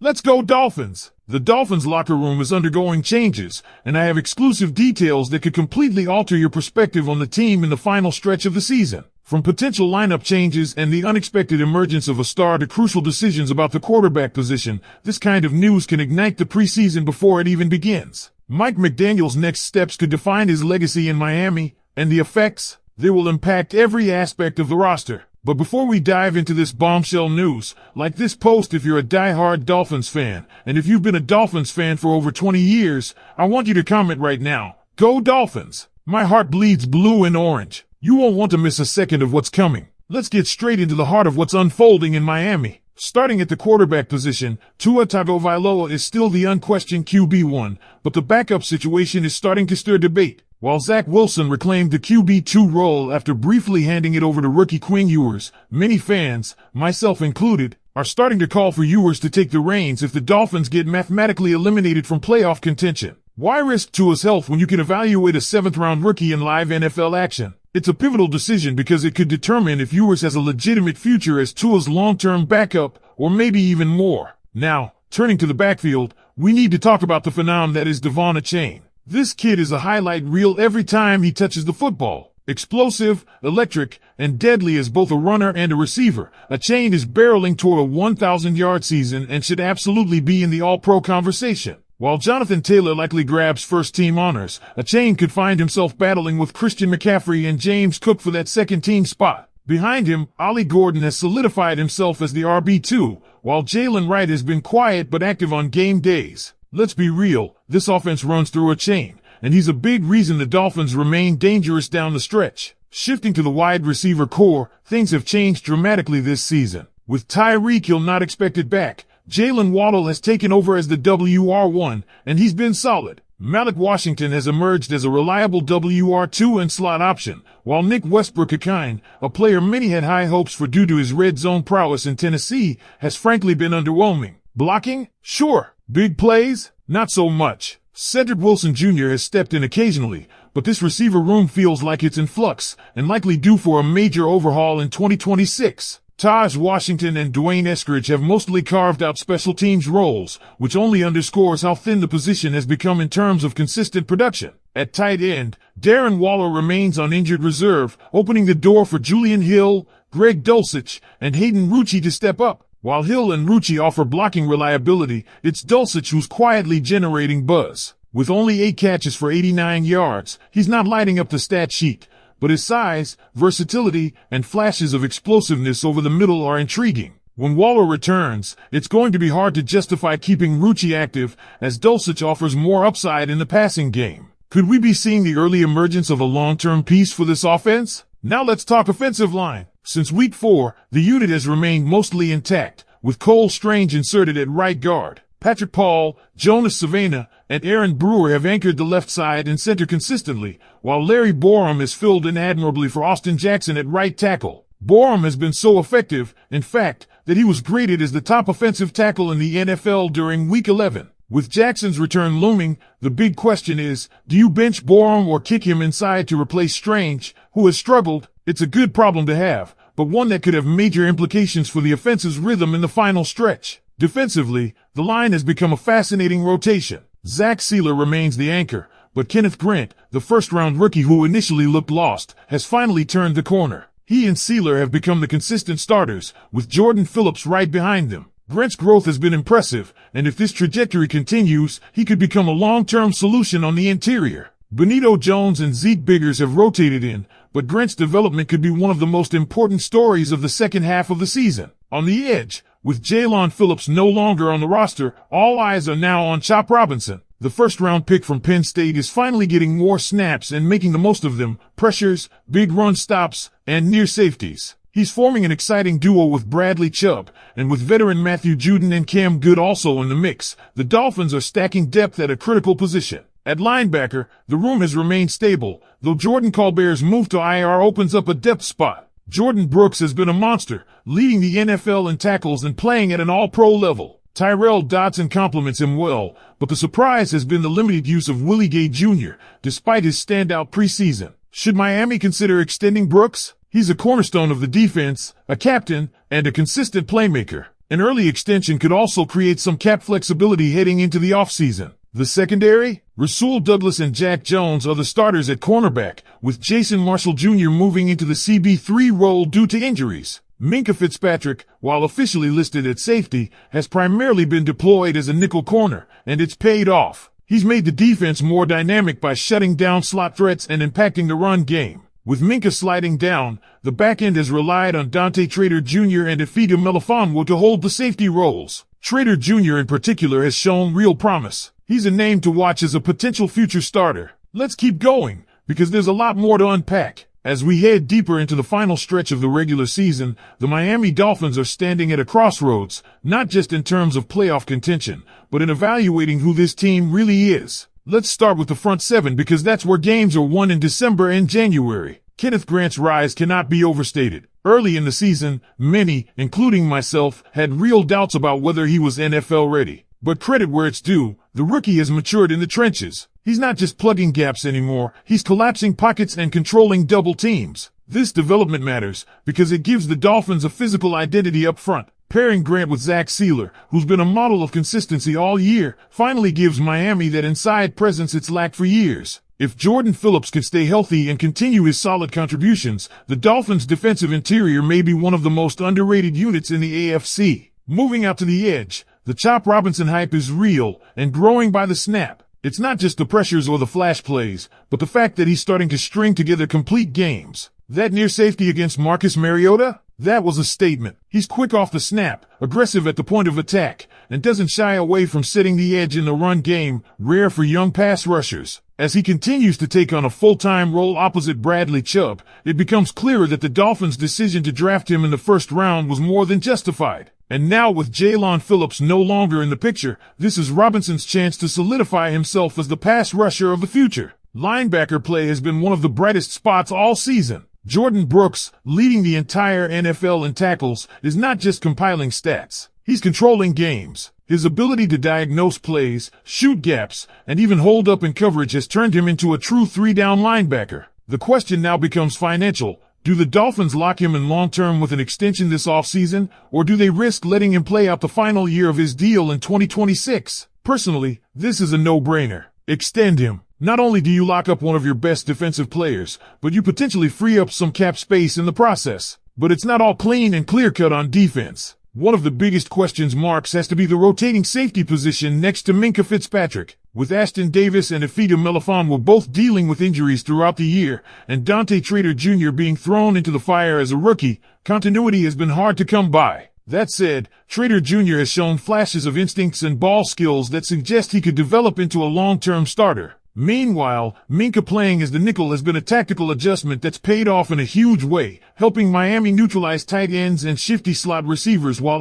Let's go Dolphins! The Dolphins locker room is undergoing changes, and I have exclusive details that could completely alter your perspective on the team in the final stretch of the season. From potential lineup changes and the unexpected emergence of a star to crucial decisions about the quarterback position, this kind of news can ignite the preseason before it even begins. Mike McDaniel's next steps could define his legacy in Miami, and the effects, they will impact every aspect of the roster. But before we dive into this bombshell news, like this post if you're a die-hard Dolphins fan, and if you've been a Dolphins fan for over 20 years, I want you to comment right now. Go Dolphins! My heart bleeds blue and orange. You won't want to miss a second of what's coming. Let's get straight into the heart of what's unfolding in Miami. Starting at the quarterback position, Tua Tagovailoa is still the unquestioned QB1, but the backup situation is starting to stir debate. While Zach Wilson reclaimed the QB2 role after briefly handing it over to rookie Quinn Ewers, many fans, myself included, are starting to call for Ewers to take the reins if the Dolphins get mathematically eliminated from playoff contention. Why risk Tua's health when you can evaluate a 7th-round rookie in live NFL action? It's a pivotal decision because it could determine if Ewers has a legitimate future as Tua's long-term backup, or maybe even more. Now, turning to the backfield, we need to talk about the phenomenon that is Devon Achane. This kid is a highlight reel every time he touches the football. Explosive, electric, and deadly as both a runner and a receiver, Achane is barreling toward a 1,000-yard season and should absolutely be in the All-Pro conversation. While Jonathan Taylor likely grabs first-team honors, Achane could find himself battling with Christian McCaffrey and James Cook for that second-team spot. Behind him, Ollie Gordon has solidified himself as the RB2, while Jalen Wright has been quiet but active on game days. Let's be real, this offense runs through Achane, and he's a big reason the Dolphins remain dangerous down the stretch. Shifting to the wide receiver core, things have changed dramatically this season. With Tyreek Hill not expected back, Jalen Waddle has taken over as the WR1, and he's been solid. Malik Washington has emerged as a reliable WR2 and slot option, while Nick Westbrook-Ikhine, a player many had high hopes for due to his red zone prowess in Tennessee, has frankly been underwhelming. Blocking? Sure. Big plays? Not so much. Cedric Wilson Jr. has stepped in occasionally, but this receiver room feels like it's in flux, and likely due for a major overhaul in 2026. Taj Washington and Dwayne Eskridge have mostly carved out special teams roles, which only underscores how thin the position has become in terms of consistent production. At tight end, Darren Waller remains on injured reserve, opening the door for Julian Hill, Greg Dulcich, and Hayden Rucci to step up. While Hill and Rucci offer blocking reliability, it's Dulcich who's quietly generating buzz. With only 8 catches for 89 yards, he's not lighting up the stat sheet, but his size, versatility, and flashes of explosiveness over the middle are intriguing. When Waller returns, it's going to be hard to justify keeping Rucci active, as Dulcich offers more upside in the passing game. Could we be seeing the early emergence of a long-term piece for this offense? Now let's talk offensive line. Since week 4, the unit has remained mostly intact, with Cole Strange inserted at right guard. Patrick Paul, Jonas Savannah, and Aaron Brewer have anchored the left side and center consistently, while Larry Borom has filled in admirably for Austin Jackson at right tackle. Borom has been so effective, in fact, that he was graded as the top offensive tackle in the NFL during Week 11. With Jackson's return looming, the big question is, do you bench Borom or kick him inside to replace Strange, who has struggled? It's a good problem to have, but one that could have major implications for the offense's rhythm in the final stretch. Defensively, the line has become a fascinating rotation. Zach Sealer remains the anchor, but Kenneth Grant, the first-round rookie who initially looked lost, has finally turned the corner. He and Sealer have become the consistent starters, with Jordan Phillips right behind them. Grant's growth has been impressive, and if this trajectory continues, he could become a long-term solution on the interior. Benito Jones and Zeke Biggers have rotated in, but Grant's development could be one of the most important stories of the second half of the season. On the edge, with Jaylon Phillips no longer on the roster, all eyes are now on Chop Robinson. The first-round pick from Penn State is finally getting more snaps and making the most of them, pressures, big run stops, and near safeties. He's forming an exciting duo with Bradley Chubb, and with veteran Matthew Judon and Cam Good also in the mix, the Dolphins are stacking depth at a critical position. At linebacker, the room has remained stable, though Jordan Colbert's move to IR opens up a depth spot. Jordan Brooks has been a monster, leading the NFL in tackles and playing at an all-pro level. Tyrell Dodson compliments him well, but the surprise has been the limited use of Willie Gay Jr., despite his standout preseason. Should Miami consider extending Brooks? He's a cornerstone of the defense, a captain, and a consistent playmaker. An early extension could also create some cap flexibility heading into the offseason. The secondary? Rasul Douglas and Jack Jones are the starters at cornerback, with Jason Marshall Jr. moving into the CB3 role due to injuries. Minkah Fitzpatrick, while officially listed at safety, has primarily been deployed as a nickel corner, and it's paid off. He's made the defense more dynamic by shutting down slot threats and impacting the run game. With Minkah sliding down, the back end has relied on Dante Trader Jr. and Ifeatu Melifonwu to hold the safety roles. Trader Jr. in particular has shown real promise. He's a name to watch as a potential future starter. Let's keep going, because there's a lot more to unpack. As we head deeper into the final stretch of the regular season, the Miami Dolphins are standing at a crossroads, not just in terms of playoff contention, but in evaluating who this team really is. Let's start with the front seven because that's where games are won in December and January. Kenneth Grant's rise cannot be overstated. Early in the season, many, including myself, had real doubts about whether he was NFL ready. But credit where it's due, the rookie has matured in the trenches. He's not just plugging gaps anymore, he's collapsing pockets and controlling double teams. This development matters because it gives the Dolphins a physical identity up front. Pairing Grant with Zach Sealer, who's been a model of consistency all year, finally gives Miami that inside presence it's lacked for years. If Jordan Phillips can stay healthy and continue his solid contributions, the Dolphins' defensive interior may be one of the most underrated units in the AFC. Moving out to the edge, the Chop Robinson hype is real and growing by the snap. It's not just the pressures or the flash plays, but the fact that he's starting to string together complete games. That near safety against Marcus Mariota? That was a statement. He's quick off the snap, aggressive at the point of attack, and doesn't shy away from setting the edge in the run game, rare for young pass rushers. As he continues to take on a full-time role opposite Bradley Chubb, it becomes clearer that the Dolphins' decision to draft him in the first round was more than justified. And now with Jaylon Phillips no longer in the picture, this is Robinson's chance to solidify himself as the pass rusher of the future. Linebacker play has been one of the brightest spots all season. Jordan Brooks, leading the entire NFL in tackles, is not just compiling stats. He's controlling games. His ability to diagnose plays, shoot gaps, and even hold up in coverage has turned him into a true three-down linebacker. The question now becomes financial. Do the Dolphins lock him in long-term with an extension this offseason, or do they risk letting him play out the final year of his deal in 2026? Personally, this is a no-brainer. Extend him. Not only do you lock up one of your best defensive players, but you potentially free up some cap space in the process. But it's not all clean and clear-cut on defense. One of the biggest question marks has to be the rotating safety position next to Minkah Fitzpatrick. With Ashtyn Davis and Ifeatu Melifonwu both dealing with injuries throughout the year, and Dante Trader Jr. being thrown into the fire as a rookie, continuity has been hard to come by. That said, Trader Jr. has shown flashes of instincts and ball skills that suggest he could develop into a long-term starter. Meanwhile, Minkah playing as the nickel has been a tactical adjustment that's paid off in a huge way, helping Miami neutralize tight ends and shifty slot receivers while